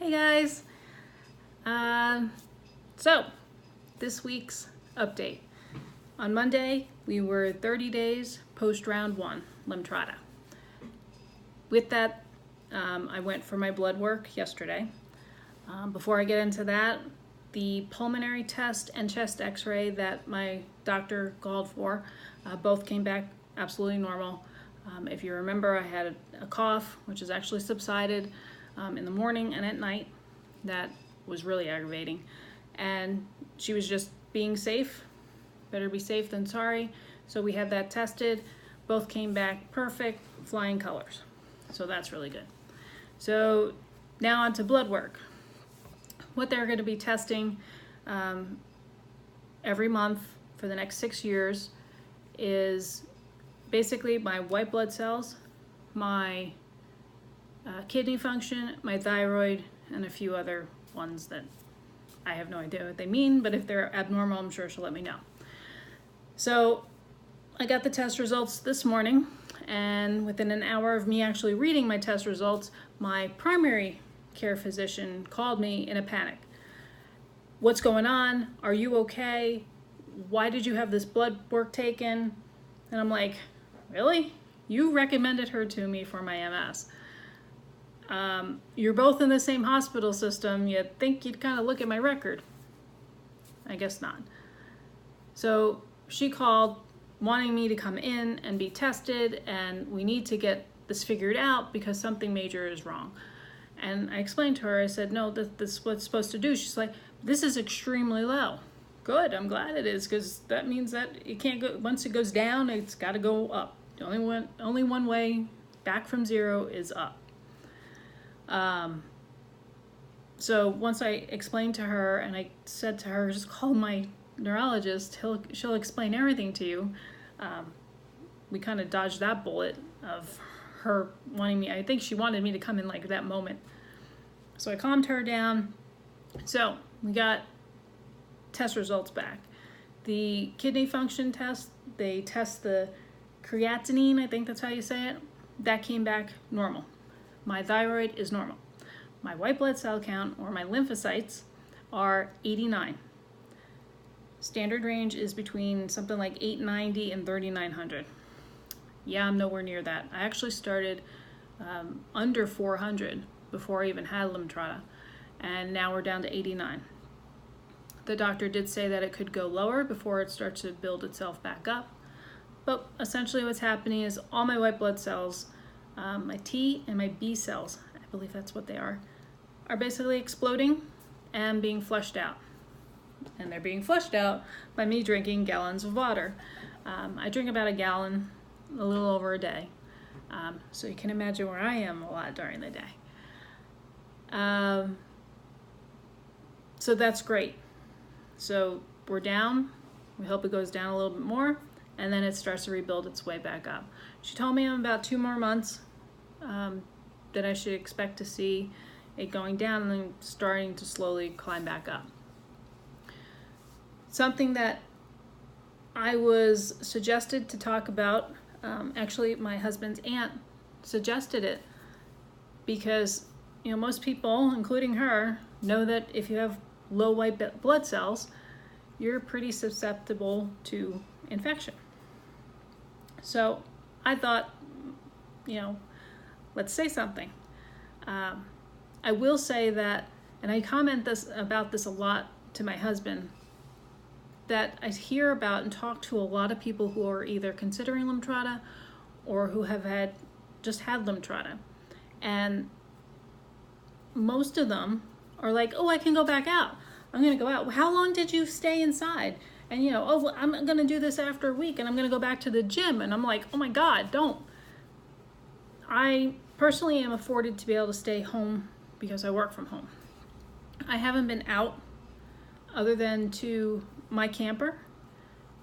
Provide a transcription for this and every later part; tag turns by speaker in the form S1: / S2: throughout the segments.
S1: Hey guys! So, this week's update. On Monday, we were 30 days post round 1, Lemtrada. With that, I went for my blood work yesterday. Before I get into that, the pulmonary test and chest x-ray that my doctor called for both came back absolutely normal. If you remember, I had a cough, which has actually subsided in the morning and at night. That was really aggravating. And she was just being safe. Better be safe than sorry. So we had that tested. Both came back perfect, flying colors. So that's really good. So now on to blood work. What they're going to be testing every month for the next 6 years is basically my white blood cells, my kidney function, my thyroid, and a few other ones that I have no idea what they mean, but if they're abnormal, I'm sure she'll let me know. So I got the test results this morning, and within an hour of me actually reading my test results, my primary care physician called me in a panic. What's going on? Are you okay? Why did you have this blood work taken? And I'm like, really? You recommended her to me for my MS. You're both in the same hospital system. You'd think you'd kind of look at my record. I guess not. So she called wanting me to come in and be tested, and we need to get this figured out because something major is wrong. And I explained to her, I said, no, this is what it's supposed to do. She's like, this is extremely low. Good, I'm glad it is, because that means that it can't go, once it goes down, it's got to go up. The only one way back from zero is up. So once I explained to her, and I said to her, just call my neurologist, she'll explain everything to you. We kind of dodged that bullet of her wanting me, I think she wanted me to come in like that moment. So I calmed her down. So we got test results back. The kidney function test, they test the creatinine, I think that's how you say it. That came back normal. My thyroid is normal. My white blood cell count, or my lymphocytes, are 89. Standard range is between something like 890 and 3900. Yeah, I'm nowhere near that. I actually started under 400 before I even had Lemtrada, and now we're down to 89. The doctor did say that it could go lower before it starts to build itself back up, but essentially what's happening is all my white blood cells, my T and my B cells, I believe that's what they are basically exploding and being flushed out. And they're being flushed out by me drinking gallons of water. I drink about a gallon, a little over a day. So you can imagine where I am a lot during the day. So that's great. So we're down. We hope it goes down a little bit more, and then it starts to rebuild its way back up. She told me in about 2 more months that I should expect to see it going down and then starting to slowly climb back up. Something that I was suggested to talk about, actually my husband's aunt suggested it, because most people, including her, know that if you have low white blood cells, you're pretty susceptible to infection. So I thought, let's say something. I will say that, and I comment about this a lot to my husband, that I hear about and talk to a lot of people who are either considering Lemtrada or who have just had Lemtrada. And most of them are like, oh, I can go back out. I'm going to go out. How long did you stay inside? And well, I'm going to do this after a week and I'm going to go back to the gym. And I'm like, oh my God, don't. I personally am afforded to be able to stay home because I work from home. I haven't been out other than to my camper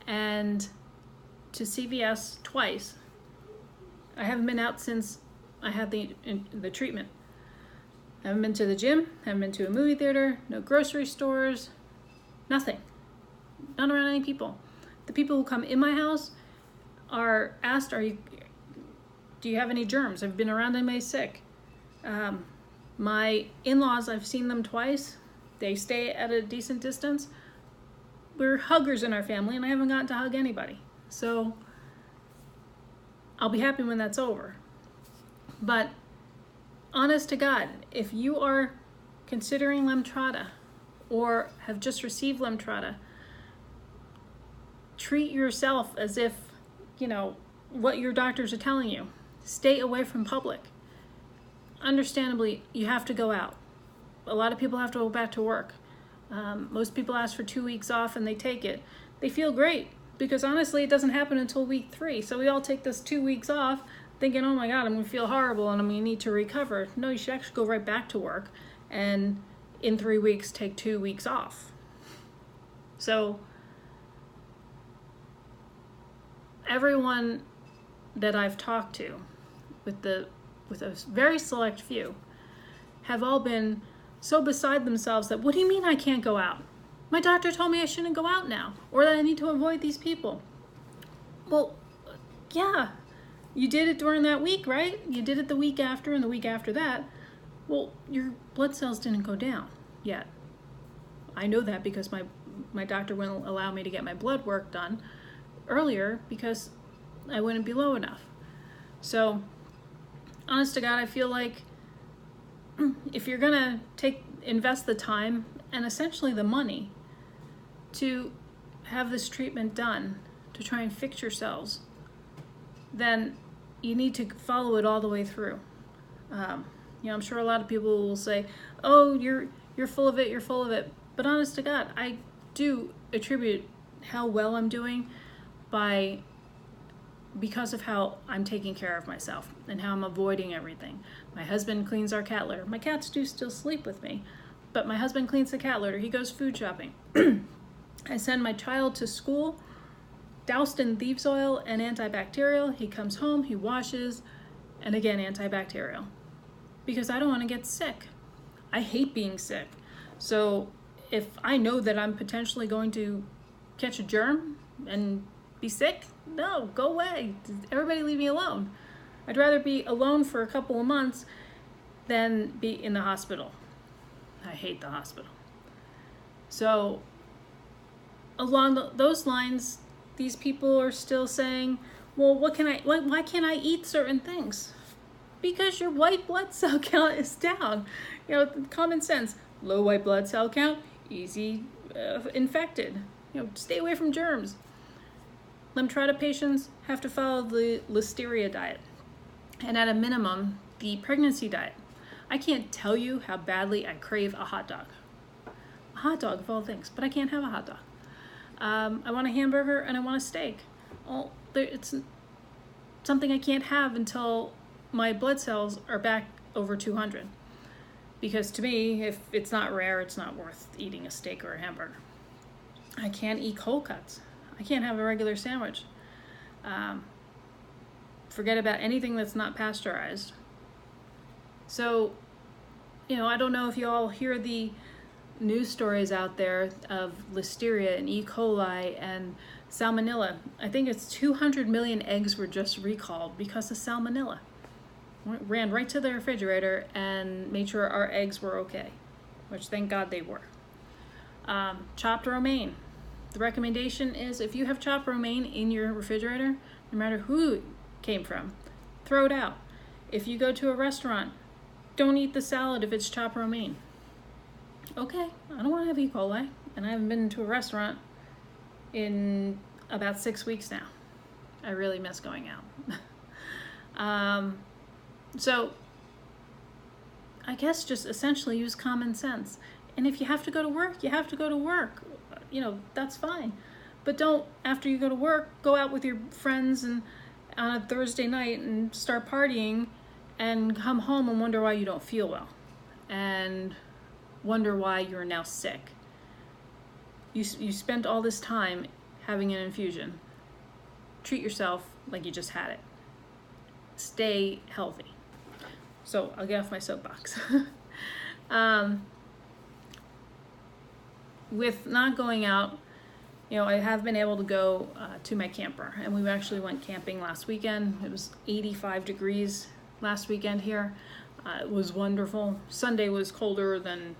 S1: and to CVS twice. I haven't been out since I had the treatment. I haven't been to the gym, haven't been to a movie theater, no grocery stores, nothing. Not around any people. The people who come in my house are asked, do you have any germs? Have you been around anybody sick? My in-laws, I've seen them twice. They stay at a decent distance. We're huggers in our family, and I haven't gotten to hug anybody. So I'll be happy when that's over. But honest to God, if you are considering Lemtrada or have just received Lemtrada, treat yourself as if, what your doctors are telling you. Stay away from public. Understandably, you have to go out. A lot of people have to go back to work. Most people ask for 2 weeks off and they take it. They feel great because honestly, it doesn't happen until week 3. So we all take this 2 weeks off thinking, oh my God, I'm gonna feel horrible and I'm gonna need to recover. No, you should actually go right back to work and in 3 weeks, take 2 weeks off. So everyone that I've talked to, with a very select few, have all been so beside themselves that, what do you mean I can't go out? My doctor told me I shouldn't go out now, or that I need to avoid these people. Well, yeah, you did it during that week, right? You did it the week after and the week after that. Well, your blood cells didn't go down yet. I know that because my doctor wouldn't allow me to get my blood work done earlier because I wouldn't be low enough. So, honest to God, I feel like if you're gonna invest the time and essentially the money to have this treatment done to try and fix your cells, then you need to follow it all the way through. I'm sure a lot of people will say, "Oh, you're full of it. You're full of it." But honest to God, I do attribute how well I'm doing because of how I'm taking care of myself and how I'm avoiding everything. My husband cleans our cat litter. My cats do still sleep with me, but my husband cleans the cat litter. He goes food shopping. I send my child to school doused in thieves oil and antibacterial. He comes home, he washes, and again, antibacterial. Because I don't want to get sick. I hate being sick. So if I know that I'm potentially going to catch a germ and be sick, no, go away. Everybody leave me alone. I'd rather be alone for a couple of months than be in the hospital. I hate the hospital. So along those lines, these people are still saying, well, why can't I eat certain things? Because your white blood cell count is down. Common sense. Low white blood cell count, easy infected. Stay away from germs. Lemtrada patients have to follow the Listeria diet, and at a minimum, the pregnancy diet. I can't tell you how badly I crave a hot dog. A hot dog of all things, but I can't have a hot dog. I want a hamburger and I want a steak. Well, it's something I can't have until my blood cells are back over 200. Because to me, if it's not rare, it's not worth eating a steak or a hamburger. I can't eat cold cuts. I can't have a regular sandwich. Forget about anything that's not pasteurized. So, I don't know if you all hear the news stories out there of Listeria and E. coli and Salmonella. I think it's 200 million eggs were just recalled because of Salmonella. Ran right to the refrigerator and made sure our eggs were okay, which thank God they were. Chopped romaine. The recommendation is if you have chopped romaine in your refrigerator, no matter who it came from, throw it out. If you go to a restaurant, don't eat the salad if it's chopped romaine. Okay, I don't want to have E. coli, and I haven't been to a restaurant in about 6 weeks now. I really miss going out. So I guess just essentially use common sense. And if you have to go to work, you have to go to work. That's fine. But don't, after you go to work, go out with your friends and on a Thursday night and start partying and come home and wonder why you don't feel well and wonder why you're now sick. You spent all this time having an infusion. Treat yourself like you just had it. Stay healthy. So I'll get off my soapbox. With not going out, I have been able to go to my camper, and we actually went camping last weekend. It was 85 degrees last weekend here. It was wonderful. Sunday was colder than,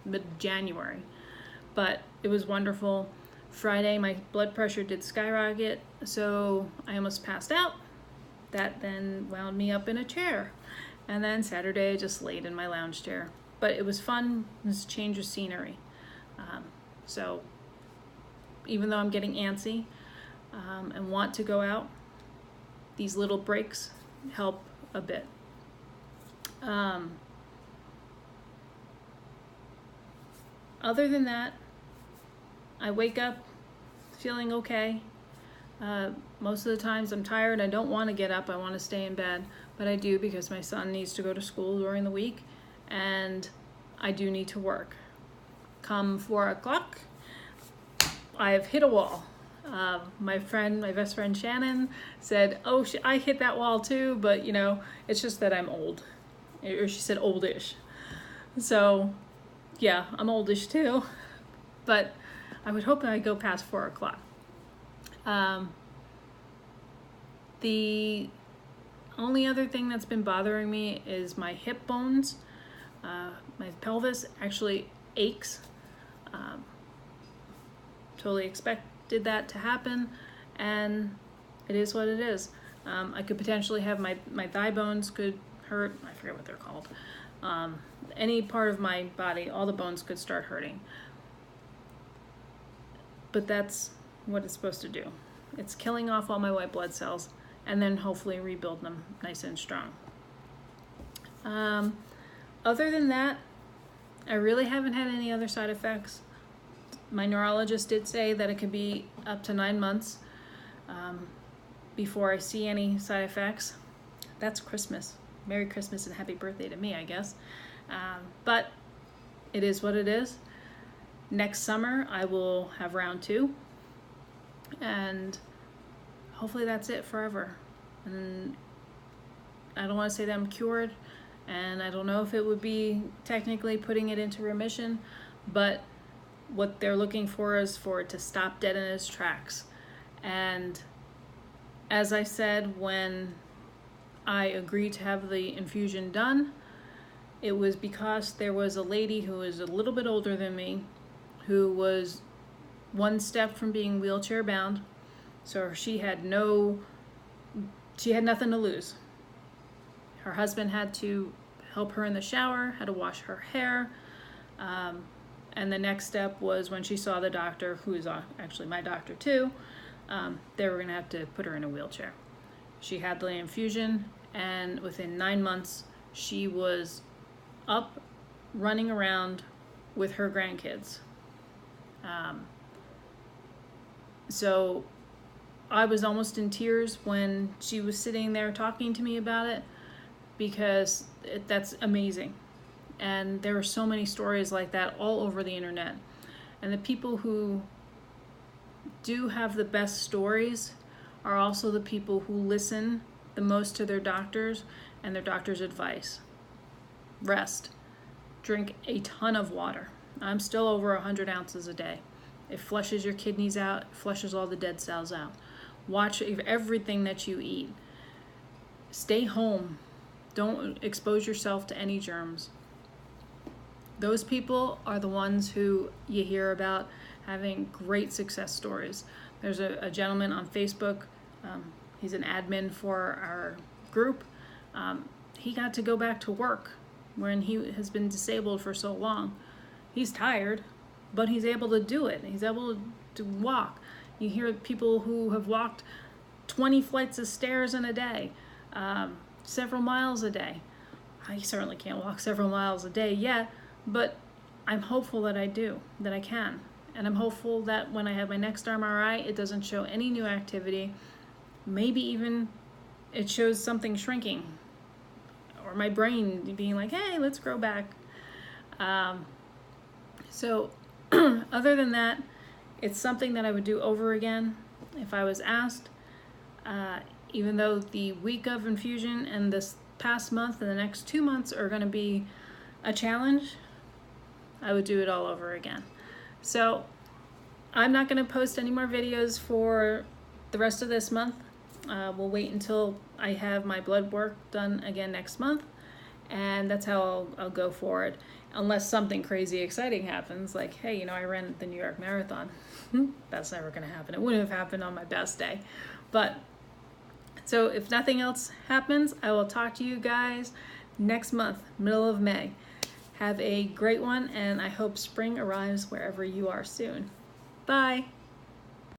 S1: mid-January, but it was wonderful. Friday, my blood pressure did skyrocket, so I almost passed out. That then wound me up in a chair. And then Saturday, I just laid in my lounge chair. But it was fun. It was a change of scenery. So even though I'm getting antsy and want to go out, these little breaks help a bit. Other than that, I wake up feeling okay. Most of the times I'm tired. I don't want to get up. I want to stay in bed, but I do because my son needs to go to school during the week, and I do need to work. Come 4 o'clock, I have hit a wall. My best friend Shannon said, "Oh, I hit that wall too, but it's just that I'm old," or she said oldish. So, yeah, I'm oldish too, but I would hope that I go past 4 o'clock. The only other thing that's been bothering me is my hip bones. My pelvis actually aches. Totally expected that to happen, and it is what it is. I could potentially have my thigh bones could hurt. I forget what they're called. Any part of my body, all the bones could start hurting. But that's what it's supposed to do. It's killing off all my white blood cells and then hopefully rebuild them nice and strong. Other than that, I really haven't had any other side effects. My neurologist did say that it could be up to 9 months before I see any side effects. That's Christmas. Merry Christmas and happy birthday to me, I guess. But it is what it is. Next summer, I will have round 2. And hopefully that's it forever. And I don't want to say that I'm cured, and I don't know if it would be technically putting it into remission, but what they're looking for is for it to stop dead in its tracks. And as I said, when I agreed to have the infusion done, it was because there was a lady who was a little bit older than me who was one step from being wheelchair bound. So she had nothing to lose. Her husband had to help her in the shower, had to wash her hair. And the next step was when she saw the doctor, who is actually my doctor too, they were gonna have to put her in a wheelchair. She had the infusion, and within 9 months, she was up, running around with her grandkids. So I was almost in tears when she was sitting there talking to me about it, because that's amazing. And there are so many stories like that all over the internet. And the people who do have the best stories are also the people who listen the most to their doctors and their doctor's advice. Rest. Drink a ton of water. I'm still over 100 ounces a day. It flushes your kidneys out, flushes all the dead cells out. Watch everything that you eat. Stay home. Don't expose yourself to any germs. Those people are the ones who you hear about having great success stories. There's a gentleman on Facebook. He's an admin for our group. He got to go back to work when he has been disabled for so long. He's tired, but he's able to do it. He's able to walk. You hear people who have walked 20 flights of stairs in a day, several miles a day. I certainly can't walk several miles a day yet, but I'm hopeful that I do, that I can. And I'm hopeful that when I have my next MRI, it doesn't show any new activity. Maybe even it shows something shrinking, or my brain being like, hey, let's grow back. So other than that, it's something that I would do over again if I was asked. Even though the week of infusion and this past month and the next 2 months are going to be a challenge, I would do it all over again. So I'm not going to post any more videos for the rest of this month. We'll wait until I have my blood work done again next month, and that's how I'll go forward. Unless something crazy exciting happens, like, hey, you know, I ran the New York Marathon. That's never going to happen. It wouldn't have happened on my best day. But so if nothing else happens, I will talk to you guys next month, middle of May. Have a great one, and I hope spring arrives wherever you are soon. Bye.